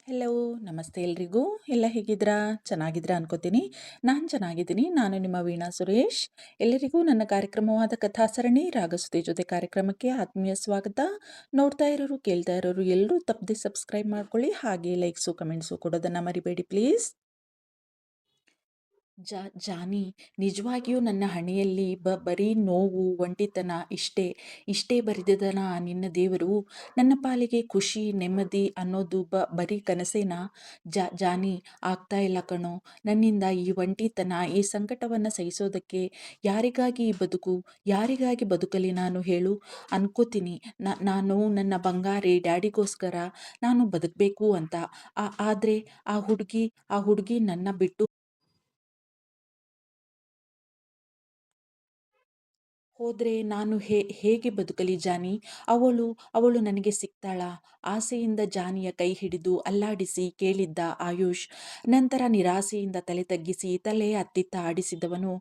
Hello, ನಮಸ್ತೆ ಎಲ್ರಿಗೂ. ಎಲ್ಲ ಹೇಗಿದ್ದೀರಾ? ಚೆನ್ನಾಗಿದ್ದೀರಾ ಅನ್ಕೋತೀನಿ. ನಾನು ಚೆನ್ನಾಗಿದ್ದೀನಿ. ನಾನು ನಿಮ್ಮ ವೀಣಾ ಸುರೇಶ್. ಎಲ್ಲರಿಗೂ ನನ್ನ ಕಾರ್ಯಕ್ರಮವಾದ ಕಥಾಸರಣಿ ರಾಗಸುತಿ ಜೊತೆ ಕಾರ್ಯಕ್ರಮಕ್ಕೆ ಆತ್ಮೀಯ ಸ್ವಾಗತ. ನೋಡ್ತಾ ಇರೋರು, ಕೇಳ್ತಾ ಇರೋರು ಎಲ್ಲರೂ ತಪ್ಪದೆ ಸಬ್ಸ್ಕ್ರೈಬ್ ಮಾಡ್ಕೊಳ್ಳಿ. ಹಾಗೆ ಲೈಕ್ಸು, ಕಮೆಂಟ್ಸು ಕೊಡೋದನ್ನು ಮರಿಬೇಡಿ ಪ್ಲೀಸ್. ಜಾನಿ, ನಿಜವಾಗಿಯೂ ನನ್ನ ಹಣೆಯಲ್ಲಿ ಬರೀ ನೋವು, ಒಂಟಿತನ ಇಷ್ಟೇ ಬರೆದಿದನ ನಿನ್ನ ದೇವರು. ನನ್ನ ಪಾಲಿಗೆ ಖುಷಿ, ನೆಮ್ಮದಿ ಅನ್ನೋದು ಬರೀ ಕನಸೇನಾ? ಜಾನಿ, ಆಗ್ತಾ ಇಲ್ಲ ಕಣೋ ನನ್ನಿಂದ ಈ ಒಂಟಿತನ, ಈ ಸಂಕಟವನ್ನು ಸಹಿಸೋದಕ್ಕೆ. ಯಾರಿಗಾಗಿ ಈ ಬದುಕು? ಯಾರಿಗಾಗಿ ಬದುಕಲಿ ನಾನು ಹೇಳು? ಅನ್ಕೋತೀನಿ ನಾನು ನನ್ನ ಬಂಗಾರಿ ಡ್ಯಾಡಿಗೋಸ್ಕರ ನಾನು ಬದುಕಬೇಕು ಅಂತ. ಆದರೆ ಆ ಹುಡುಗಿ ನನ್ನ ಬಿಟ್ಟು ಹೋದ್ರೆ ನಾನು ಹೇಗೆ ಬದುಕಲಿ ಜಾನಿ? ಅವಳು ನನಗೆ ಸಿಗ್ತಾಳಾ? ಆಸೆಯಿಂದ ಜಾನಿಯ ಕೈ ಹಿಡಿದು ಅಲ್ಲಾಡಿಸಿ ಕೇಳಿದ್ದ ಆಯುಷ್. ನಂತರ ನಿರಾಸೆಯಿಂದ ತಲೆ ತಗ್ಗಿಸಿ ತಲೆ ಅತ್ತಿತ್ತ ಆಡಿಸಿದವನು,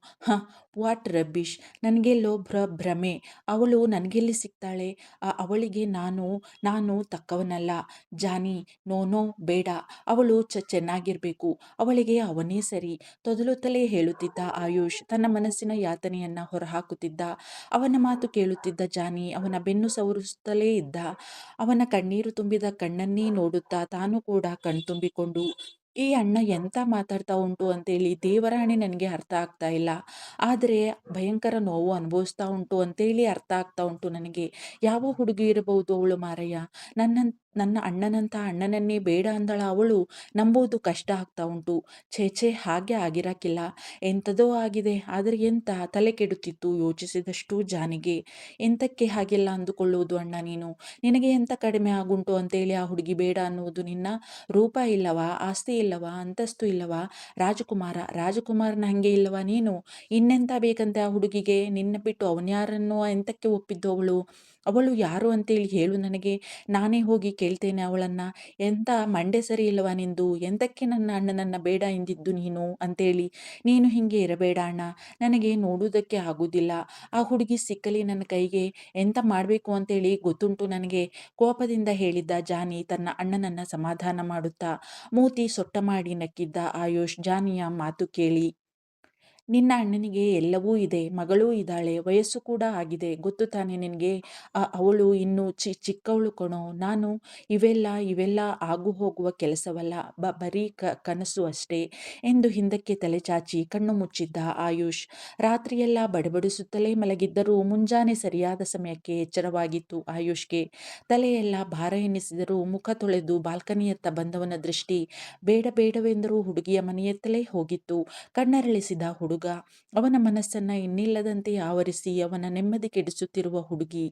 ವಾಟ್ ರಬ್ಬಿಶ್. ನನಗೆಲ್ಲೋ ಭ್ರಮೆ. ಅವಳು ನನಗೆಲ್ಲಿ ಸಿಗ್ತಾಳೆ? ಅವಳಿಗೆ ನಾನು ತಕ್ಕವನಲ್ಲ. ಜಾನಿ, ನೋ ಬೇಡ. ಅವಳು ಚೆನ್ನಾಗಿರ್ಬೇಕು. ಅವಳಿಗೆ ಅವನೇ ಸರಿ. ತೊದಲುತ್ತಲೇ ಹೇಳುತ್ತಿದ್ದ ಆಯುಷ್ ತನ್ನ ಮನಸ್ಸಿನ ಯಾತನೆಯನ್ನ ಹೊರಹಾಕುತ್ತಿದ್ದ. ಅವನ ಮಾತು ಕೇಳುತ್ತಿದ್ದ ಜಾನಿ ಅವನ ಬೆನ್ನು ಸವರಿಸುತ್ತಲೇ ಇದ್ದ. ಅವನ ಕಣ್ಣೀರು ತುಂಬಿದ ಕಣ್ಣನ್ನೇ ನೋಡುತ್ತಾ ತಾನು ಕೂಡ ಕಣ್ತುಂಬಿಕೊಂಡು, ಈ ಅಣ್ಣ ಎಂತ ಮಾತಾಡ್ತಾ ಉಂಟು ಅಂತೇಳಿ ದೇವರಾಣೆ ನನಗೆ ಅರ್ಥ ಆಗ್ತಾ ಇಲ್ಲ. ಆದರೆ ಭಯಂಕರ ನೋವು ಅನುಭವಿಸ್ತಾ ಉಂಟು ಅಂತೇಳಿ ಅರ್ಥ ಆಗ್ತಾ ಉಂಟು ನನಗೆ. ಯಾವ ಹುಡುಗಿ ಇರಬಹುದು ಅವಳು ಮಾರಯ್ಯ? ನನ್ನ ಅಣ್ಣನನ್ನೇ ಬೇಡ ಅಂದಳ ಅವಳು. ನಂಬುವುದು ಕಷ್ಟ ಆಗ್ತಾ ಉಂಟು. ಛೇ ಹಾಗೆ ಆಗಿರಕ್ಕಿಲ್ಲ. ಎಂಥದೋ ಆಗಿದೆ. ಆದರೆ ಎಂತ ತಲೆ ಕೆಡುತ್ತಿತ್ತು ಯೋಚಿಸಿದಷ್ಟು ಜಾನಿಗೆ. ಎಂತಕ್ಕೆ ಹಾಗೆಲ್ಲ ಅಂದುಕೊಳ್ಳುವುದು ಅಣ್ಣ ನೀನು? ನಿನಗೆ ಎಂತ ಕಡಿಮೆ ಆಗುಂಟು ಅಂತೇಳಿ ಆ ಹುಡುಗಿ ಬೇಡ ಅನ್ನುವುದು? ನಿನ್ನ ರೂಪ ಇಲ್ಲವಾ? ಆಸ್ತಿ ಇಲ್ಲವಾ? ಅಂತಸ್ತು ಇಲ್ಲವಾ? ರಾಜಕುಮಾರನ ಹಂಗೆ ಇಲ್ಲವಾ ನೀನು? ಇನ್ನೆಂತ ಬೇಕಂತೆ ಆ ಹುಡುಗಿಗೆ? ನಿನ್ನ ಬಿಟ್ಟು ಅವನ್ಯಾರನ್ನು ಎಂತಕ್ಕೆ ಒಪ್ಪಿದ್ದು ಅವಳು ಯಾರು ಅಂತೇಳಿ ಹೇಳು ನನಗೆ. ನಾನೇ ಹೋಗಿ ಕೇಳ್ತೇನೆ ಅವಳನ್ನ. ಎಂತ ಮಂಡೆ ಸರಿ ಇಲ್ಲವಾ ನಿಂದು? ಎಂತಕ್ಕೆ ನನ್ನ ಅಣ್ಣನನ್ನ ಬೇಡ ಎಂದಿದ್ದು ನೀನು ಅಂತೇಳಿ? ನೀನು ಹಿಂಗೆ ಇರಬೇಡ ಅಣ್ಣ. ನನಗೆ ನೋಡುವುದಕ್ಕೆ ಆಗುವುದಿಲ್ಲ. ಆ ಹುಡುಗಿ ಸಿಕ್ಕಲಿ ನನ್ನ ಕೈಗೆ. ಎಂತ ಮಾಡಬೇಕು ಅಂತೇಳಿ ಗೊತ್ತುಂಟು ನನಗೆ. ಕೋಪದಿಂದ ಹೇಳಿದ್ದ ಜಾನಿ ತನ್ನ ಅಣ್ಣನನ್ನ ಸಮಾಧಾನ ಮಾಡುತ್ತಾ. ಮೂತಿ ಸೊಟ್ಟ ಮಾಡಿ ನಕ್ಕಿದ್ದ ಆಯುಷ್ ಜಾನಿಯ ಮಾತು ಕೇಳಿ, ನಿನ್ನ ಅಣ್ಣನಿಗೆ ಎಲ್ಲವೂ ಇದೆ, ಮಗಳೂ ಇದ್ದಾಳೆ, ವಯಸ್ಸು ಕೂಡ ಆಗಿದೆ, ಗೊತ್ತು ತಾನೆ ನಿನಗೆ? ಅವಳು ಇನ್ನು ಚಿಕ್ಕವಳು ಕಣೋ. ನಾನು ಇವೆಲ್ಲ ಆಗು ಹೋಗುವ ಕೆಲಸವಲ್ಲ, ಬರೀ ಕನಸು ಅಷ್ಟೇ ಎಂದು ಹಿಂದಕ್ಕೆ ತಲೆ ಚಾಚಿ ಕಣ್ಣು ಮುಚ್ಚಿದ್ದ ಆಯುಷ್. ರಾತ್ರಿಯೆಲ್ಲ ಬಡಬಡಿಸುತ್ತಲೇ ಮಲಗಿದ್ದರೂ ಮುಂಜಾನೆ ಸರಿಯಾದ ಸಮಯಕ್ಕೆ ಎಚ್ಚರವಾಗಿತ್ತು ಆಯುಷ್ಗೆ. ತಲೆಯೆಲ್ಲ ಭಾರ ಎನ್ನಿಸಿದರೂ ಮುಖ ತೊಳೆದು ಬಾಲ್ಕನಿಯತ್ತ ಬಂದವನ ದೃಷ್ಟಿ ಬೇಡವೆಂದರೂ ಹುಡುಗಿಯ ಮನೆಯತ್ತಲೇ ಹೋಗಿತ್ತು. ಕಣ್ಣರಳಿಸಿದ ಹುಡುಗ, ಅವನ ಮನಸ್ಸನ್ನ ಇನ್ನಿಲ್ಲದಂತೆ ಆವರಿಸಿ ಅವನ ನೆಮ್ಮದಿ ಕೆಡಿಸುತ್ತಿರುವ ಹುಡುಗಿ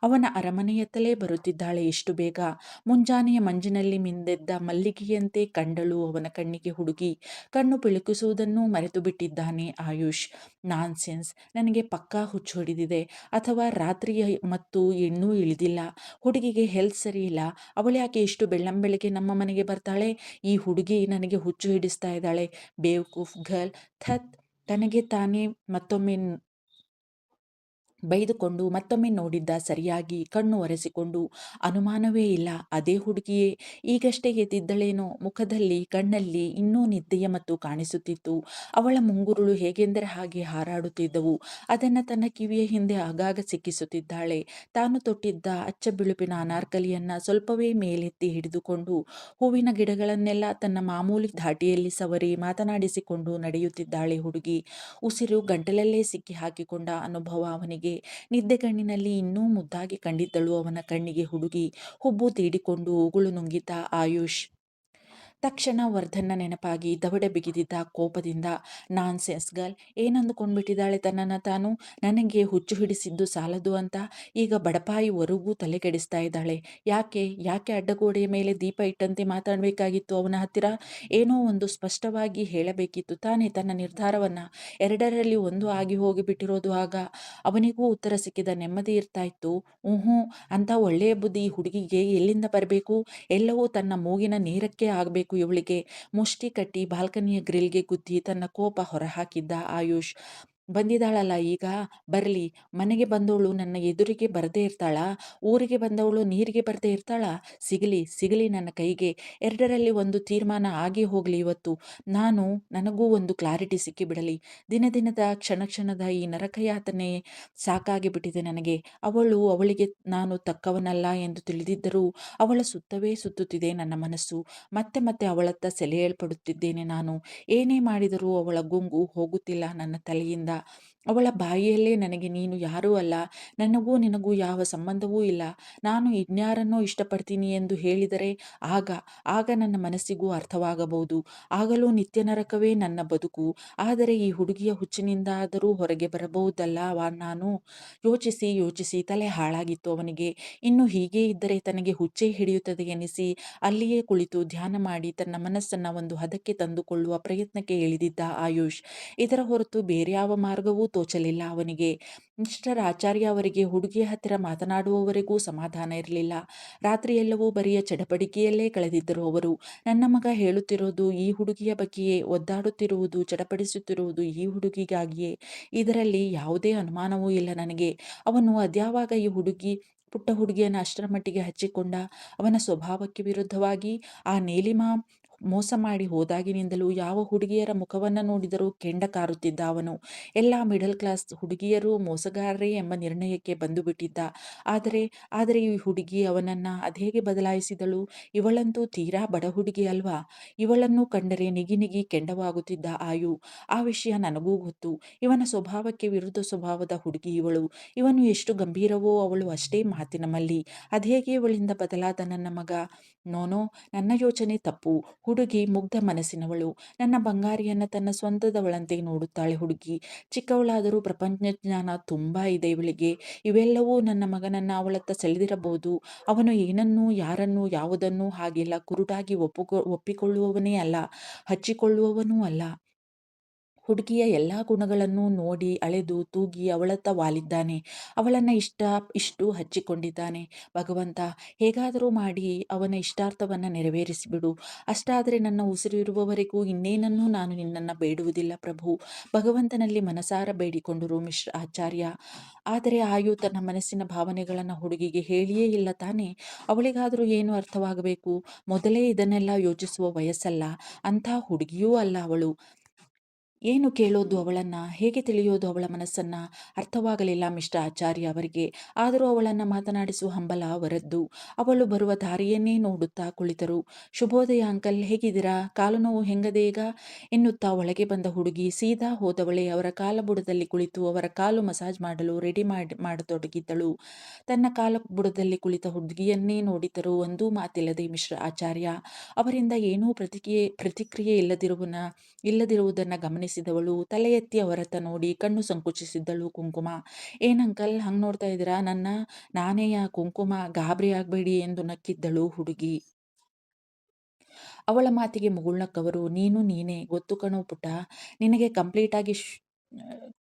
ಅವನ ಅರಮನೆಯತ್ತಲೇ ಬರುತ್ತಿದ್ದಾಳೆ ಎಷ್ಟು ಬೇಗ. ಮುಂಜಾನೆಯ ಮಂಜಿನಲ್ಲಿ ಮಿಂದೆದ್ದ ಮಲ್ಲಿಗೆಯಂತೆ ಕಂಡಳು ಅವನ ಕಣ್ಣಿಗೆ ಹುಡುಗಿ. ಕಣ್ಣು ಪಿಳುಕಿಸುವುದನ್ನು ಮರೆತು ಬಿಟ್ಟಿದ್ದಾನೆ ಆಯುಷ್. ನಾನ್ಸೆನ್ಸ್, ನನಗೆ ಪಕ್ಕಾ ಹುಚ್ಚು ಹೊಡೆದಿದೆ, ಅಥವಾ ರಾತ್ರಿಯ ಮತ್ತು ಇನ್ನೂ ಇಳಿದಿಲ್ಲ. ಹುಡುಗಿಗೆ ಹೆಲ್ತ್ ಸರಿ ಇಲ್ಲ. ಅವಳ್ಯಾಕೆ ಇಷ್ಟು ಬೆಳ್ಳಂಬೆಳಗ್ಗೆ ನಮ್ಮ ಮನೆಗೆ ಬರ್ತಾಳೆ? ಈ ಹುಡುಗಿ ನನಗೆ ಹುಚ್ಚು ಹಿಡಿಸ್ತಾ ಇದ್ದಾಳೆ. ಬೇವ್ಕೂಫ್ ಗರ್ಲ್. ಥತ್. ತನಗೆ ತಾನೇ ಮತ್ತೊಮ್ಮೆ ಬೈದುಕೊಂಡು ಮತ್ತೊಮ್ಮೆ ನೋಡಿದ್ದ ಸರಿಯಾಗಿ ಕಣ್ಣು ಒರೆಸಿಕೊಂಡು. ಅನುಮಾನವೇ ಇಲ್ಲ, ಅದೇ ಹುಡುಗಿಯೇ. ಈಗಷ್ಟೇ ಎದ್ದಿದ್ದಳೇನೋ. ಮುಖದಲ್ಲಿ ಕಣ್ಣಲ್ಲಿ ಇನ್ನೂ ನಿದ್ದೆಯ ಮತ್ತು ಕಾಣಿಸುತ್ತಿತ್ತು. ಅವಳ ಮುಂಗುರುಳು ಹೇಗೆಂದರೆ ಹಾಗೆ ಹಾರಾಡುತ್ತಿದ್ದವು. ಅದನ್ನು ತನ್ನ ಕಿವಿಯ ಹಿಂದೆ ಆಗಾಗ ಸಿಕ್ಕಿಸುತ್ತಿದ್ದಾಳೆ. ತಾನು ತೊಟ್ಟಿದ್ದ ಅಚ್ಚ ಬಿಳುಪಿನ ಅನಾರ್ಕಲಿಯನ್ನ ಸ್ವಲ್ಪವೇ ಮೇಲೆತ್ತಿ ಹಿಡಿದುಕೊಂಡು ಹೂವಿನ ಗಿಡಗಳನ್ನೆಲ್ಲ ತನ್ನ ಮಾಮೂಲಿ ಧಾಟಿಯಲ್ಲಿ ಸವರಿ ಮಾತನಾಡಿಸಿಕೊಂಡು ನಡೆಯುತ್ತಿದ್ದಾಳೆ ಹುಡುಗಿ. ಉಸಿರು ಗಂಟಲಲ್ಲೇ ಸಿಕ್ಕಿ ಹಾಕಿಕೊಂಡ ಅನುಭವ ಅವನಿಗೆ. ನಿದ್ದೆಗಣ್ಣಿನಲ್ಲಿ ಇನ್ನೂ ಮುದ್ದಾಗಿ ಕಂಡಿದ್ದಳು ಅವನ ಕಣ್ಣಿಗೆ ಹುಡುಗಿ. ಹುಬ್ಬು ತೀಡಿಕೊಂಡು ಉಗುಳು ನುಂಗಿದ್ದ ಆಯುಷ್. ತಕ್ಷಣ ವರ್ಧನ್ನ ನೆನಪಾಗಿ ದವಡೆ ಬಿಗಿದಿದ್ದ ಕೋಪದಿಂದ, ನಾನ್ಸೆನ್ಸ್ ಗರ್ಲ್, ಏನಂದುಕೊಂಡ್ಬಿಟ್ಟಿದ್ದಾಳೆ ತನ್ನನ್ನು ತಾನು? ನನಗೆ ಹುಚ್ಚು ಹಿಡಿಸಿದ್ದು ಸಾಲದು ಅಂತ ಈಗ ಬಡಪಾಯಿವರೆಗೂ ತಲೆ ಕೆಡಿಸ್ತಾ ಇದ್ದಾಳೆ. ಯಾಕೆ ಅಡ್ಡಗೋಡೆಯ ಮೇಲೆ ದೀಪ ಇಟ್ಟಂತೆ ಮಾತಾಡಬೇಕಾಗಿತ್ತು ಅವನ ಹತ್ತಿರ? ಏನೋ ಒಂದು ಸ್ಪಷ್ಟವಾಗಿ ಹೇಳಬೇಕಿತ್ತು ತಾನೇ ತನ್ನ ನಿರ್ಧಾರವನ್ನ. ಎರಡರಲ್ಲಿ ಒಂದು ಆಗಿ ಹೋಗಿಬಿಟ್ಟಿರೋದು ಆಗ. ಅವನಿಗೂ ಉತ್ತರ ಸಿಕ್ಕಿದ ನೆಮ್ಮದಿ ಇರ್ತಾ ಇತ್ತು. ಅಂತ ಒಳ್ಳೆಯ ಬುದ್ಧಿ ಈ ಹುಡುಗಿಗೆ ಎಲ್ಲಿಂದ ಬರಬೇಕು? ಎಲ್ಲವೂ ತನ್ನ ಮೂಗಿನ ನೇರಕ್ಕೆ ಆಗಬೇಕು ಇವಳಿಗೆ. ಮುಷ್ಟಿ ಕಟ್ಟಿ ಬಾಲ್ಕನಿಯ ಗ್ರಿಲ್ಗೆ ಗುದ್ದಿ ತನ್ನ ಕೋಪ ಹೊರಹಾಕಿದ್ದ ಆಯುಷ್. ಬಂದಿದ್ದಾಳಲ್ಲ ಈಗ ಬರಲಿ. ಮನೆಗೆ ಬಂದವಳು ನನ್ನ ಎದುರಿಗೆ ಬರದೇ ಇರ್ತಾಳಾ? ಊರಿಗೆ ಬಂದವಳು ನೀರಿಗೆ ಬರದೇ ಇರ್ತಾಳಾ? ಸಿಗಲಿ, ಸಿಗಲಿ ನನ್ನ ಕೈಗೆ. ಎರಡರಲ್ಲಿ ಒಂದು ತೀರ್ಮಾನ ಆಗಿ ಹೋಗಲಿ ಇವತ್ತು. ನನಗೂ ಒಂದು ಕ್ಲಾರಿಟಿ ಸಿಕ್ಕಿಬಿಡಲಿ. ದಿನ ದಿನದ ಕ್ಷಣ ಕ್ಷಣದ ಈ ನರಕಯಾತನೆ ಸಾಕಾಗಿ ಬಿಟ್ಟಿದೆ ನನಗೆ. ಅವಳಿಗೆ ನಾನು ತಕ್ಕವನಲ್ಲ ಎಂದು ತಿಳಿದಿದ್ದರೂ ಅವಳ ಸುತ್ತವೇ ಸುತ್ತುತ್ತಿದೆ ನನ್ನ ಮನಸ್ಸು. ಮತ್ತೆ ಮತ್ತೆ ಅವಳತ್ತ ಸೆಳೆಯಲ್ಪಡುತ್ತಿದ್ದೇನೆ ನಾನು. ಏನೇ ಮಾಡಿದರೂ ಅವಳ ಗುಂಗು ಹೋಗುತ್ತಿಲ್ಲ ನನ್ನ ತಲೆಯಿಂದ. ಅವಳ ಬಾಯಿಯಲ್ಲೇ ನನಗೆ ನೀನು ಯಾರೂ ಅಲ್ಲ, ನನಗೂ ನಿನಗೂ ಯಾವ ಸಂಬಂಧವೂ ಇಲ್ಲ, ನಾನು ಇನ್ಯಾರನ್ನೋ ಇಷ್ಟಪಡ್ತೀನಿ ಎಂದು ಹೇಳಿದರೆ ಆಗ ಆಗ ನನ್ನ ಮನಸ್ಸಿಗೂ ಅರ್ಥವಾಗಬಹುದು. ಆಗಲೂ ನಿತ್ಯ ನರಕವೇ ನನ್ನ ಬದುಕು. ಆದರೆ ಈ ಹುಡುಗಿಯ ಹುಚ್ಚಿನಿಂದಾದರೂ ಹೊರಗೆ ಬರಬಹುದಲ್ಲವಾ ನಾನು? ಯೋಚಿಸಿ ಯೋಚಿಸಿ ತಲೆ ಹಾಳಾಗಿತ್ತು ಅವನಿಗೆ. ಇನ್ನು ಹೀಗೇ ಇದ್ದರೆ ತನಗೆ ಹುಚ್ಚೇ ಹಿಡಿಯುತ್ತದೆ ಎನಿಸಿ ಅಲ್ಲಿಯೇ ಕುಳಿತು ಧ್ಯಾನ ಮಾಡಿ ತನ್ನ ಮನಸ್ಸನ್ನು ಒಂದು ಹದಕ್ಕೆ ತಂದುಕೊಳ್ಳುವ ಪ್ರಯತ್ನಕ್ಕೆ ಇಳಿದಿದ್ದ ಆಯುಷ್. ಇದರ ಹೊರತು ಬೇರ್ಯಾವ ಮಾರ್ಗವೂ ತೋಚಲಿಲ್ಲ ಅವನಿಗೆ. ಮಿಸ್ಟರ್ ಆಚಾರ್ಯ ಅವರಿಗೆ ಹುಡುಗಿಯ ಹತ್ತಿರ ಮಾತನಾಡುವವರೆಗೂ ಸಮಾಧಾನ ಇರಲಿಲ್ಲ. ರಾತ್ರಿಯೆಲ್ಲವೂ ಬರಿಯ ಚಡಪಡಿಕೆಯಲ್ಲೇ ಕಳೆದಿದ್ದರು ಅವರು. ನನ್ನ ಮಗ ಹೇಳುತ್ತಿರೋದು ಈ ಹುಡುಗಿಯ ಬಗ್ಗೆಯೇ, ಒದ್ದಾಡುತ್ತಿರುವುದು ಚಡಪಡಿಸುತ್ತಿರುವುದು ಈ ಹುಡುಗಿಗಾಗಿಯೇ. ಇದರಲ್ಲಿ ಯಾವುದೇ ಅನುಮಾನವೂ ಇಲ್ಲ ನನಗೆ. ಅವನು ಅದ್ಯಾವಾಗ ಈ ಪುಟ್ಟ ಹುಡುಗಿಯನ್ನು ಅಷ್ಟರ ಮಟ್ಟಿಗೆ ಹಚ್ಚಿಕೊಂಡ? ಅವನ ಸ್ವಭಾವಕ್ಕೆ ವಿರುದ್ಧವಾಗಿ ಆ ನೀಲಿಮಾ ಮೋಸ ಮಾಡಿ ಹೋದಾಗಿನಿಂದಲೂ ಯಾವ ಹುಡುಗಿಯರ ಮುಖವನ್ನು ನೋಡಿದರೂ ಕೆಂಡ ಕಾರುತ್ತಿದ್ದ ಅವನು. ಎಲ್ಲ ಮಿಡಲ್ ಕ್ಲಾಸ್ ಹುಡುಗಿಯರು ಮೋಸಗಾರರೇ ಎಂಬ ನಿರ್ಣಯಕ್ಕೆ ಬಂದು ಬಿಟ್ಟಿದ್ದ. ಆದರೆ ಆದರೆ ಈ ಹುಡುಗಿ ಅವನನ್ನು ಅದೇಗೆ ಬದಲಾಯಿಸಿದಳು? ಇವಳಂತೂ ತೀರಾ ಬಡ ಹುಡುಗಿ ಅಲ್ವಾ? ಇವಳನ್ನು ಕಂಡರೆ ನಿಗಿ ನಿಗಿ ಕೆಂಡವಾಗುತ್ತಿದ್ದ ಆಯು. ಆ ವಿಷಯ ನನಗೂ ಗೊತ್ತು. ಇವನ ಸ್ವಭಾವಕ್ಕೆ ವಿರುದ್ಧ ಸ್ವಭಾವದ ಹುಡುಗಿ ಇವಳು. ಇವನು ಎಷ್ಟು ಗಂಭೀರವೋ ಅವಳು ಅಷ್ಟೇ ಮಾತಿನ ಮಲ್ಲಿ. ಅದೇಗೆ ಇವಳಿಂದ ಬದಲಾದ ನನ್ನ ಮಗ? ನೋನೋ, ನನ್ನ ಯೋಚನೆ ತಪ್ಪು. ಹುಡುಗಿ ಮುಗ್ಧ ಮನಸ್ಸಿನವಳು. ನನ್ನ ಬಂಗಾರಿಯನ್ನು ತನ್ನ ಸ್ವಂತದವಳಂತೆ ನೋಡುತ್ತಾಳೆ ಹುಡುಗಿ. ಚಿಕ್ಕವಳಾದರೂ ಪ್ರಪಂಚ ಜ್ಞಾನ ತುಂಬ ಇದೆ ಇವಳಿಗೆ. ಇವೆಲ್ಲವೂ ನನ್ನ ಮಗನನ್ನು ಅವಳತ್ತ ಸೆಳೆದಿರಬಹುದು. ಅವನು ಏನನ್ನೂ ಯಾರನ್ನೂ ಯಾವುದನ್ನೂ ಹಾಗೆಲ್ಲ ಕುರುಡಾಗಿ ಒಪ್ಪಿಕೊಳ್ಳುವವನೇ ಅಲ್ಲ, ಹಚ್ಚಿಕೊಳ್ಳುವವನೂ ಅಲ್ಲ. ಹುಡುಗಿಯ ಎಲ್ಲ ಗುಣಗಳನ್ನು ನೋಡಿ ಅಳೆದು ತೂಗಿ ಅವಳತ್ತ ವಾಲಿದ್ದಾನೆ. ಅವಳನ್ನು ಇಷ್ಟು ಹಚ್ಚಿಕೊಂಡಿದ್ದಾನೆ. ಭಗವಂತ, ಹೇಗಾದರೂ ಮಾಡಿ ಅವನ ಇಷ್ಟಾರ್ಥವನ್ನು ನೆರವೇರಿಸಿಬಿಡು. ಅಷ್ಟಾದರೆ ನನ್ನ ಉಸಿರಿರುವವರೆಗೂ ಇನ್ನೇನನ್ನೂ ನಾನು ನಿನ್ನನ್ನು ಬೇಡುವುದಿಲ್ಲ ಪ್ರಭು. ಭಗವಂತನಲ್ಲಿ ಮನಸಾರ ಬೇಡಿಕೊಂಡರು ಮಿಶ್ರ ಆಚಾರ್ಯ. ಆದರೆ ಆಯು ತನ್ನ ಮನಸ್ಸಿನ ಭಾವನೆಗಳನ್ನು ಹುಡುಗಿಗೆ ಹೇಳಿಯೇ ಇಲ್ಲ ತಾನೇ. ಅವಳಿಗಾದರೂ ಏನು ಅರ್ಥವಾಗಬೇಕು? ಮೊದಲೇ ಇದನ್ನೆಲ್ಲ ಯೋಚಿಸುವ ವಯಸ್ಸಲ್ಲ, ಅಂಥ ಹುಡುಗಿಯೂ ಅಲ್ಲ ಅವಳು. ಏನು ಕೇಳೋದು ಅವಳನ್ನ? ಹೇಗೆ ತಿಳಿಯೋದು ಅವಳ ಮನಸ್ಸನ್ನ? ಅರ್ಥವಾಗಲಿಲ್ಲ ಮಿಸ್ಟರ್ ಆಚಾರ್ಯ ಅವರಿಗೆ. ಆದರೂ ಅವಳನ್ನು ಮಾತನಾಡಿಸುವ ಹಂಬಲ ಅವರದ್ದು. ಅವಳು ಬರುವ ದಾರಿಯನ್ನೇ ನೋಡುತ್ತಾ ಕುಳಿತರು. ಶುಭೋದಯ ಅಂಕಲ್, ಹೇಗಿದ್ದೀರಾ? ಕಾಲು ನೋವು ಹೆಂಗದೆ ಈಗ? ಎನ್ನುತ್ತಾ ಒಳಗೆ ಬಂದ ಹುಡುಗಿ ಸೀದಾ ಹೋದವಳೆ ಅವರ ಕಾಲ ಬುಡದಲ್ಲಿ ಕುಳಿತು ಅವರ ಕಾಲು ಮಸಾಜ್ ಮಾಡಲು ರೆಡಿ ಮಾಡತೊಡಗಿದ್ದಳು. ತನ್ನ ಕಾಲ ಬುಡದಲ್ಲಿ ಕುಳಿತ ಹುಡುಗಿಯನ್ನೇ ನೋಡಿದರು ಒಂದೂ ಮಾತಿಲ್ಲದೆ ಮಿಶ್ರ ಆಚಾರ್ಯ. ಅವರಿಂದ ಏನೂ ಪ್ರತಿಕ್ರಿಯೆ ಇಲ್ಲದಿರುವುದನ್ನು ಗಮನಿಸಿದವಳು ತಲೆ ಎತ್ತಿ ಅವರತ್ತ ನೋಡಿ ಕಣ್ಣು ಸಂಕುಚಿಸಿದ್ದಳು ಕುಂಕುಮ. ಏನಂಕಲ್ ಹಂಗೆ ನೋಡ್ತಾ ಇದ್ದೀರಾ ನಾನೇಯ ಕುಂಕುಮ, ಗಾಬರಿ ಆಗಬೇಡಿ ಎಂದು ನಕ್ಕಿದ್ದಳು ಹುಡುಗಿ. ಅವಳ ಮಾತಿಗೆ ಮುಗುಳ್ನಕ್ಕವರು, ನೀನು ನೀನೇ ಗೊತ್ತು ಕಣೋ ಪುಟ್ಟ, ನಿನಗೆ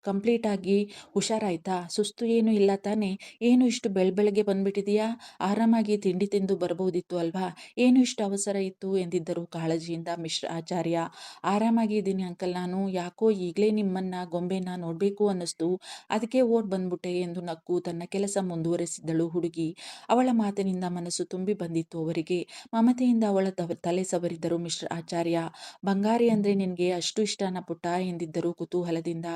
ಕಂಪ್ಲೀಟಾಗಿ ಹುಷಾರಾಯ್ತಾ? ಸುಸ್ತು ಏನೂ ಇಲ್ಲ ತಾನೇ? ಏನು ಇಷ್ಟು ಬೆಳಗ್ಗೆ ಬಂದ್ಬಿಟ್ಟಿದೆಯಾ? ಆರಾಮಾಗಿ ತಿಂಡಿ ತಿಂದು ಬರಬಹುದಿತ್ತು ಅಲ್ವಾ? ಏನು ಇಷ್ಟು ಅವಸರ ಇತ್ತು ಎಂದಿದ್ದರು ಕಾಳಜಿಯಿಂದ ಮಿಶ್ರ ಆಚಾರ್ಯ. ಆರಾಮಾಗಿ ಇದ್ದೀನಿ ಅಂಕಲ್, ನಾನು ಯಾಕೋ ಈಗಲೇ ನಿಮ್ಮನ್ನ ಗೊಂಬೆನ ನೋಡಬೇಕು ಅನ್ನಿಸ್ತು, ಅದಕ್ಕೆ ಓಡ್ ಬಂದ್ಬಿಟ್ಟೆ ಎಂದು ನಕ್ಕು ತನ್ನ ಕೆಲಸ ಮುಂದುವರೆಸಿದ್ದಳು ಹುಡುಗಿ. ಅವಳ ಮಾತಿನಿಂದ ಮನಸ್ಸು ತುಂಬಿ ಬಂದಿತ್ತು ಅವರಿಗೆ. ಮಮತೆಯಿಂದ ಅವಳ ತಲೆ ಸವರಿದರು ಮಿಶ್ರ ಆಚಾರ್ಯ. ಬಂಗಾರಿ ಅಂದರೆ ನಿನಗೆ ಅಷ್ಟು ಇಷ್ಟನಾ ಪುಟ್ಟ ಎಂದಿದ್ದರು ಕುತೂಹಲದಿಂದ.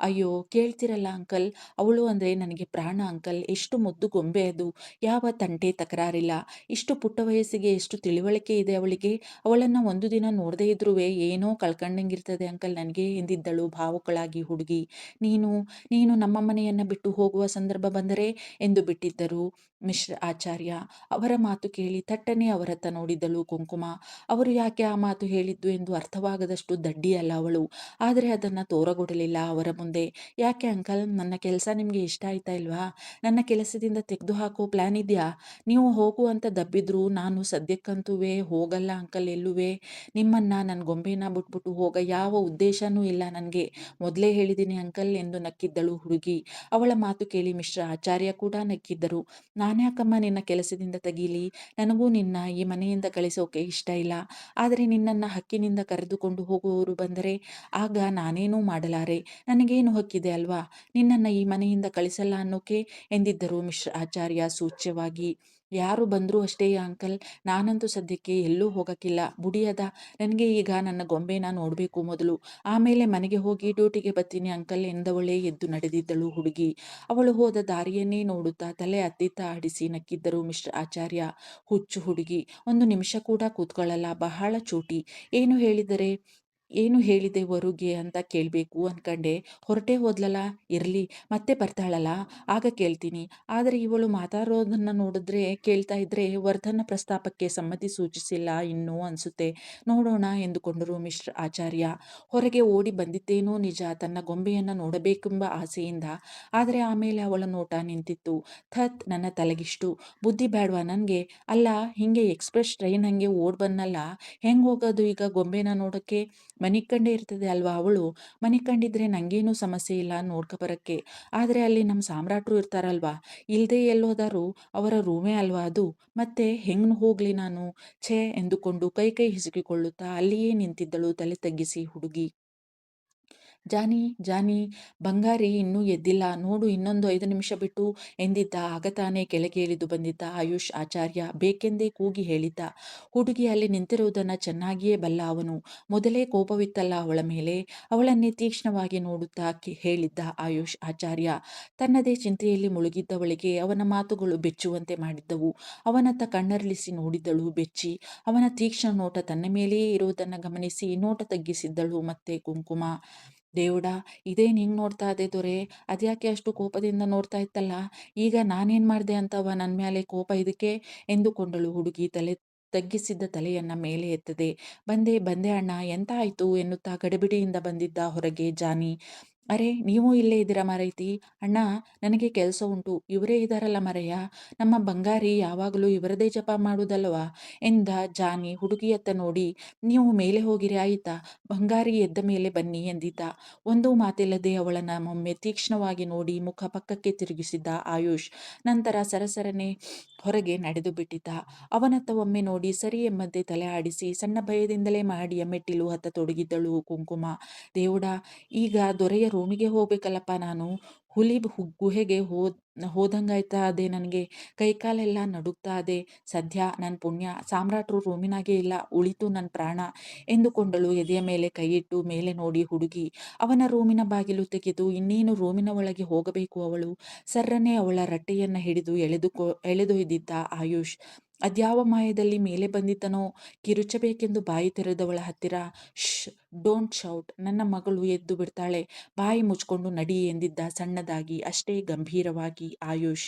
ಅಯ್ಯೋ ಕೇಳ್ತಿರಲ್ಲ ಅಂಕಲ್, ಅವಳು ಅಂದರೆ ನನಗೆ ಪ್ರಾಣ ಅಂಕಲ್. ಎಷ್ಟು ಮುದ್ದು ಗೊಂಬೆ ಅದು. ಯಾವ ತಂಟೆ ತಕರಾರಿಲ್ಲ. ಇಷ್ಟು ಪುಟ್ಟ ವಯಸ್ಸಿಗೆ ಎಷ್ಟು ತಿಳಿವಳಿಕೆ ಇದೆ ಅವಳಿಗೆ. ಅವಳನ್ನು ಒಂದು ದಿನ ನೋಡದೇ ಇದ್ರೂ ಏನೋ ಕಳ್ಕೊಂಡಂಗಿರ್ತದೆ ಅಂಕಲ್ ನನಗೆ ಎಂದಿದ್ದಳು ಭಾವುಕಳಾಗಿ ಹುಡುಗಿ. ನೀನು ನೀನು ನಮ್ಮ ಮನೆಯನ್ನು ಬಿಟ್ಟು ಹೋಗುವ ಸಂದರ್ಭ ಬಂದರೆ ಎಂದು ಬಿಟ್ಟಿದ್ದರು ಮಿಶ್ರ ಆಚಾರ್ಯ. ಅವರ ಮಾತು ಕೇಳಿ ತಟ್ಟನೆ ಅವರತ್ತ ನೋಡಿದ್ದಳು ಕುಂಕುಮ. ಅವರು ಯಾಕೆ ಆ ಮಾತು ಹೇಳಿದ್ದು ಎಂದು ಅರ್ಥವಾಗದಷ್ಟು ದಡ್ಡಿ ಅಲ್ಲ ಅವಳು. ಆದರೆ ಅದನ್ನು ತೋರಗೊಡಲಿಲ್ಲ ಅವರ ಮುಂದೆ. ಯಾಕೆ ಅಂಕಲ್, ನನ್ನ ಕೆಲಸ ನಿಮಗೆ ಇಷ್ಟ ಆಯ್ತಾ ಇಲ್ವಾ? ನನ್ನ ಕೆಲಸದಿಂದ ತೆಗೆದುಹಾಕೋ ಪ್ಲ್ಯಾನ್ ಇದೆಯಾ? ನೀವು ಹೋಗು ಅಂತ ದಬ್ಬಿದ್ರು ನಾನು ಸದ್ಯಕ್ಕಂತೂ ಹೋಗಲ್ಲ ಅಂಕಲ್ ಎಲ್ಲುವೆ. ನಿಮ್ಮನ್ನು ನನ್ನ ಗೊಂಬೆನ ಬಿಟ್ಬಿಟ್ಟು ಹೋಗೋ ಯಾವ ಉದ್ದೇಶನೂ ಇಲ್ಲ ನನಗೆ. ಮೊದಲೇ ಹೇಳಿದ್ದೀನಿ ಅಂಕಲ್ ಎಂದು ನಕ್ಕಿದ್ದಳು ಹುಡುಗಿ. ಅವಳ ಮಾತು ಕೇಳಿ ಮಿಶ್ರ ಆಚಾರ್ಯ ಕೂಡ ನಕ್ಕಿದ್ದರು. ನಾನ್ಯಾಕಮ್ಮ ನಿನ್ನ ಕೆಲಸದಿಂದ ತೆಗೀಲಿ? ನನಗೂ ನಿನ್ನ ಈ ಮನೆಯಿಂದ ಕಳಿಸೋಕೆ ಇಷ್ಟ ಇಲ್ಲ. ಆದರೆ ನಿನ್ನನ್ನು ಹಕ್ಕಿನಿಂದ ಕರೆದುಕೊಂಡು ಹೋಗುವವರು ಬಂದರೆ ಆಗ ನಾನೇನೂ ಮಾಡಲಾರೆ. ನನಗೇನು ಹಕ್ಕಿದೆ ಅಲ್ವಾ ನಿನ್ನನ್ನು ಈ ಮನೆಯಿಂದ ಕಳಿಸಲ್ಲ ಅನ್ನೋಕೆ ಎಂದಿದ್ದರು ಮಿಶ್ರ ಆಚಾರ್ಯ ಸೂಚ್ಯವಾಗಿ. ಯಾರು ಬಂದರೂ ಅಷ್ಟೇ ಅಂಕಲ್, ನಾನಂತೂ ಸದ್ಯಕ್ಕೆ ಎಲ್ಲೂ ಹೋಗಕ್ಕಿಲ್ಲ. ಬುಡಿಯದ, ನನಗೆ ಈಗ ನನ್ನ ಗೊಂಬೆನ ನೋಡಬೇಕು ಮೊದಲು, ಆಮೇಲೆ ಮನೆಗೆ ಹೋಗಿ ಡ್ಯೂಟಿಗೆ ಬರ್ತೀನಿ ಅಂಕಲ್ ಎಂದವಳೇ ಎದ್ದು ನಡೆದಿದ್ದಳು ಹುಡುಗಿ. ಅವಳು ಹೋದ ದಾರಿಯನ್ನೇ ನೋಡುತ್ತಾ ತಲೆ ಅತ್ತಿತ್ತ ಆಡಿಸಿ ನಕ್ಕಿದ್ದರು ಮಿಶ್ರ ಆಚಾರ್ಯ. ಹುಚ್ಚು ಹುಡುಗಿ, ಒಂದು ನಿಮಿಷ ಕೂಡ ಕೂತ್ಕೊಳ್ಳಲ್ಲ, ಬಹಳ ಚೂಟಿ. ಏನು ಹೇಳಿದರೆ ಏನು ಹೇಳಿದೆ ವರುಗೆ ಅಂತ ಕೇಳಬೇಕು ಅನ್ಕಂಡೆ, ಹೊರಟೇ ಹೋದ್ಲಲ್ಲ. ಇರಲಿ, ಮತ್ತೆ ಬರ್ತಾಳಲ್ಲ ಆಗ ಕೇಳ್ತೀನಿ. ಆದರೆ ಇವಳು ಮಾತಾಡೋದನ್ನು ನೋಡಿದ್ರೆ ಕೇಳ್ತಾ ಇದ್ರೆ ವರ್ಧನ ಪ್ರಸ್ತಾಪಕ್ಕೆ ಸಮ್ಮತಿ ಸೂಚಿಸಿಲ್ಲ ಇನ್ನೂ ಅನಿಸುತ್ತೆ. ನೋಡೋಣ ಎಂದುಕೊಂಡರು ಮಿಶ್ರ ಆಚಾರ್ಯ. ಹೊರಗೆ ಓಡಿ ಬಂದಿದ್ದೇನೋ ನಿಜ ತನ್ನ ಗೊಂಬೆಯನ್ನು ನೋಡಬೇಕೆಂಬ ಆಸೆಯಿಂದ. ಆದರೆ ಆಮೇಲೆ ಅವಳ ನೋಟ ನಿಂತಿತ್ತು. ಥತ್, ನನ್ನ ತಲೆಗಿಷ್ಟು ಬುದ್ಧಿ ಬೇಡವಾ ನನಗೆ? ಅಲ್ಲ, ಹಿಂಗೆ ಎಕ್ಸ್‌ಪ್ರೆಸ್ ಟ್ರೈನ್ ಹಂಗೆ ಓಡ್ ಬಂದ್ನಲ್ಲ, ಹೆಂಗೆ ಹೋಗೋದು ಈಗ ಗೊಂಬೆನ ನೋಡೋಕ್ಕೆ? ಮನಿಕಂಡೇ ಇರ್ತದೆ ಅಲ್ವಾ ಅವಳು? ಮನಿಕಂಡಿದ್ರೆ ನನಗೇನು ಸಮಸ್ಯೆ ಇಲ್ಲ ನೋಡ್ಕೊಬರಕ್ಕೆ. ಆದರೆ ಅಲ್ಲಿ ನಮ್ಮ ಸಾಮ್ರಾಟ್ರು ಇರ್ತಾರಲ್ವಾ, ಇಲ್ಲದೆ ಎಲ್ಲೋದಾರು ಅವರ ರೂಮೇ ಅಲ್ವಾ ಅದು. ಮತ್ತೆ ಹೆಂಗೆ ಹೋಗಲಿ ನಾನು? ಛೇ ಎಂದುಕೊಂಡು ಕೈ ಕೈ ಹಿಸುಕಿಕೊಳ್ಳುತ್ತಾ ಅಲ್ಲಿಯೇ ನಿಂತಿದ್ದಳು ತಲೆ ತಗ್ಗಿಸಿ ಹುಡುಗಿ. ಜಾನಿ, ಜಾನಿ, ಬಂಗಾರಿ ಇನ್ನೂ ಎದ್ದಿಲ್ಲ ನೋಡು, ಇನ್ನೊಂದು 5 ನಿಮಿಷ ಬಿಟ್ಟು ಎಂದಿದ್ದ. ಆಗ ತಾನೇ ಕೆಳಗೆ ಇಳಿದು ಬಂದಿದ್ದ ಆಯುಷ್ ಆಚಾರ್ಯ ಬೇಕೆಂದೇ ಕೂಗಿ ಹೇಳಿದ್ದ. ಹುಡುಗಿ ಅಲ್ಲಿ ನಿಂತಿರುವುದನ್ನು ಚೆನ್ನಾಗಿಯೇ ಬಲ್ಲ ಅವನು. ಮೊದಲೇ ಕೋಪವಿತ್ತಲ್ಲ ಅವಳ ಮೇಲೆ. ಅವಳನ್ನೇ ತೀಕ್ಷ್ಣವಾಗಿ ನೋಡುತ್ತಾ ಹೇಳಿದ್ದ ಆಯುಷ್ ಆಚಾರ್ಯ. ತನ್ನದೇ ಚಿಂತೆಯಲ್ಲಿ ಮುಳುಗಿದ್ದವಳಿಗೆ ಅವನ ಮಾತುಗಳು ಬೆಚ್ಚುವಂತೆ ಮಾಡಿದ್ದವು. ಅವನತ್ತ ಕಣ್ಣರಳಿಸಿ ನೋಡಿದಳು ಬೆಚ್ಚಿ. ಅವನ ತೀಕ್ಷ್ಣ ನೋಟ ತನ್ನ ಮೇಲೆಯೇ ಇರುವುದನ್ನು ಗಮನಿಸಿ ನೋಟ ತಗ್ಗಿಸಿದ್ದಳು ಮತ್ತೆ ಕುಂಕುಮ. ದೇವ್ಡಾ, ಇದೇನು ಹಿಂಗೆ ನೋಡ್ತಾ ಇದೆ ದೊರೆ? ಅದ್ಯಾಕೆ ಅಷ್ಟು ಕೋಪದಿಂದ ನೋಡ್ತಾ ಇತ್ತಲ್ಲ? ಈಗ ನಾನೇನು ಮಾಡಿದೆ ಅಂತವ ನನ್ನ ಮೇಲೆ ಕೋಪ ಇದಕ್ಕೆ? ಎಂದುಕೊಂಡಳು ಹುಡುಗಿ ತಗ್ಗಿಸಿದ್ದ ತಲೆಯನ್ನ ಮೇಲೆ ಎತ್ತದೆ. ಬಂದೆ ಬಂದೆ ಅಣ್ಣ, ಎಂತ ಆಯ್ತು ಎನ್ನುತ್ತಾ ಗಡಿಬಿಡಿಯಿಂದ ಬಂದಿದ್ದ ಹೊರಗೆ ಜಾನಿ. ಅರೆ, ನೀವು ಇಲ್ಲೇ ಇದ್ದೀರಾ ಮರೈತಿ? ಅಣ್ಣ, ನನಗೆ ಕೆಲಸ ಉಂಟು. ಇವರೇ ಇದ್ದಾರಲ್ಲ ಮರೆಯ, ನಮ್ಮ ಬಂಗಾರಿ ಯಾವಾಗಲೂ ಇವರದೇ ಜಪ ಮಾಡುವುದಲ್ವಾ ಎಂದ ಜಾನಿ ಹುಡುಗಿಯತ್ತ ನೋಡಿ. ನೀವು ಮೇಲೆ ಹೋಗಿರಿ ಆಯಿತಾ, ಬಂಗಾರಿ ಎದ್ದ ಮೇಲೆ ಬನ್ನಿ ಎಂದಿದ್ದ. ಒಂದೂ ಮಾತಿಲ್ಲದೆ ಅವಳನ್ನ ಒಮ್ಮೆ ತೀಕ್ಷ್ಣವಾಗಿ ನೋಡಿ ಮುಖ ಪಕ್ಕಕ್ಕೆ ತಿರುಗಿಸಿದ್ದ ಆಯುಷ್. ನಂತರ ಸರಸರನೆ ಹೊರಗೆ ನಡೆದು ಬಿಟ್ಟಿದ್ದ. ಅವನತ್ತ ಒಮ್ಮೆ ನೋಡಿ ಸರಿ ಎಂಬಂತೆ ತಲೆ ಆಡಿಸಿ ಸಣ್ಣ ಭಯದಿಂದಲೇ ಮಹಡಿಯ ಮೆಟ್ಟಿಲು ಹತ್ತತೊಡಗಿದ್ದಳು ಕುಂಕುಮ. ದೇವುಡಾ, ಈಗ ದೊರೆಯ ರೂಮಿಗೆ ಹೋಗ್ಬೇಕಲ್ಲಪ್ಪ ನಾನು. ಹುಲಿ ಗುಹೆಗೆ ಹೋದಂಗಾಯ್ತಾ ಅದೇ ನನಗೆ. ಕೈಕಾಲೆಲ್ಲ ನಡುಗ್ತಾ ಅದೆ. ಸದ್ಯ ನನ್ನ ಪುಣ್ಯ ಸಾಮ್ರಾಟ್ರು ರೂಮಿನಾಗೆ ಇಲ್ಲ, ಉಳಿತು ನನ್ನ ಪ್ರಾಣ ಎಂದುಕೊಂಡಳು ಎದೆಯ ಮೇಲೆ ಕೈಯಿಟ್ಟು ಮೇಲೆ ನೋಡಿ ಹುಡುಗಿ. ಅವನ ರೂಮಿನ ಬಾಗಿಲು ತೆಗೆದು ಇನ್ನೇನು ರೂಮಿನ ಒಳಗೆ ಹೋಗಬೇಕು ಅವಳು. ಸರ್ರನೆ ಅವಳ ರಟ್ಟೆಯನ್ನು ಹಿಡಿದು ಎಳೆದೊಯ್ದಿದ್ದ ಆಯುಷ್. ಅದ್ಯಾವ ಮಾಯದಲ್ಲಿ ಮೇಲೆ ಬಂದಿದ್ದನೋ. ಕಿರುಚಬೇಕೆಂದು ಬಾಯಿ ತೆರೆದವಳ ಹತ್ತಿರ, ಶ್, ಡೋಂಟ್ ಶೌಟ್, ನನ್ನ ಮಗಳು ಎದ್ದು ಬಿಡ್ತಾಳೆ, ಬಾಯಿ ಮುಚ್ಕೊಂಡು ನಡಿ ಎಂದಿದ್ದ ಸಣ್ಣದಾಗಿ, ಅಷ್ಟೇ ಗಂಭೀರವಾಗಿ ಆಯುಷ್.